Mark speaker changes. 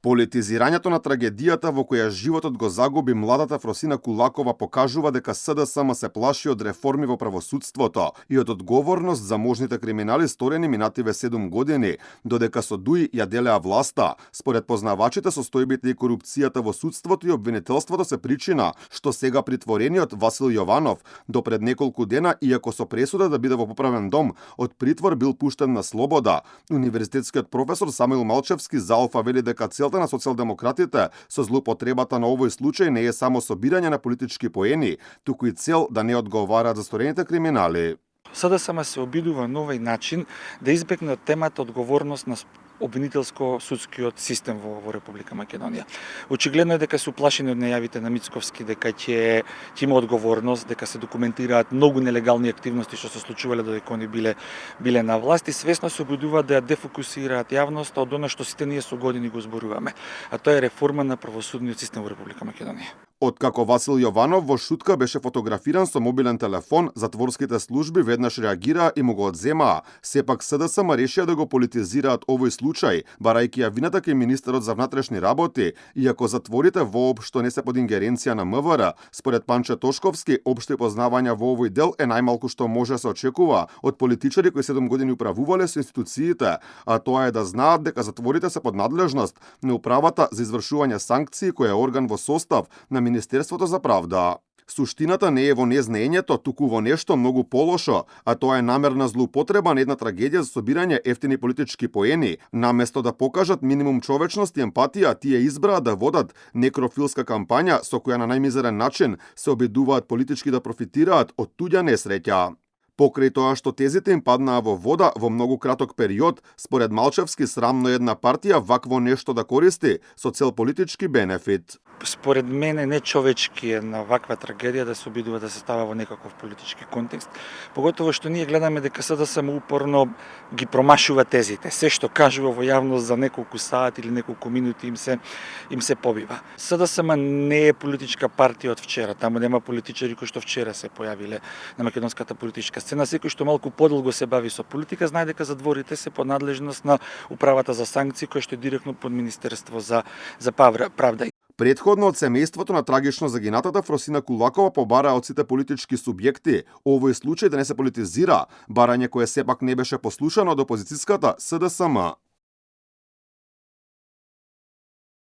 Speaker 1: Политизирањето на трагедијата во која животот го загуби младата Фросина Кулакова покажува дека СДСМ се плаши од реформи во правосудството и од одговорност за можните криминали сторени минативе 7 години, додека со ДУИ ја делеа власта. Според познавачите, состојбите и корупцијата во судството и обвинителството се причина што сега притворениот Васил Јованов до пред неколку дена, иако со пресуда да биде во поправен дом, од притвор бил пуштен на слобода. Универзитетскиот професор Самуил Малчевски заалфа вели дека целта на социјалдемократите со злоупотребата на овој случај не е само собирање на политички поени, туку и цел да не одговараат за сторените криминали.
Speaker 2: СДСМ се обидува на овој начин да избегне од темата одговорност на обвинителско-судскиот систем во Република Македонија. Очигледно е дека се уплашени од најавите на Мицковски дека ќе има одговорност, дека се документираат многу нелегални активности што се случувале додека они биле на власт и свесно се обидуваат да ја дефокусираат јавноста од она што сите ние со години го зборуваме, а тоа е реформа на правосудниот систем во Република Македонија.
Speaker 1: Откако Васил Јованов во шутка беше фотографиран со мобилен телефон, затворските служби веднаш реагираа и му го одземаа. Сепак СДСМ решија да го политизираат овој случај, барајќи ја вината кај министерот за внатрешни работи, иако затворите воопшто не се под ингеренција на МВР. Според Панче Тошковски, општи познавања во овој дел е најмалку што може се очекува од политичари кои 7 години управувале со институциите, а тоа е да знаат дека затворите се под надлежност на управата за извршување санкции која е орган во состав на Министерството за правда. Суштината не е во незнаењето, туку во нешто многу полошо, а тоа е намерна злоупотреба на една трагедија за собирање ефтини политички поени. Наместо да покажат минимум човечност и емпатија, тие избраа да водат некрофилска кампања со која на најмизерен начин се обидуваат политички да профитираат од туѓа несреќа. Покрај тоа што тезите им паднаа во вода во многу краток период, според Малчевски срамно една партија вакво нешто да користи со цел политички бенефит.
Speaker 2: Според мене нечовечки е на ваква трагедија да се обидува да се става во некаков политички контекст, поготово што ние гледаме дека СДСМ упорно ги промашува тезите. Се што кажува во јавност за неколку сати или неколку минути им се побива. СДСМ не е политичка партија од вчера, таму нема политичари кои што вчера се појавиле на македонската политичка сцена. Секој што малку подолго се бави со политика знае дека задворите се под надлежност на управата за санкции која што е директно под Министерство за правда.
Speaker 1: Претходно од семејството на трагично загинатата Фросина Кулакова побараа од сите политички субјекти овој случај да не се политизира, барање кое сепак не беше послушано од опозицијската СДСМ.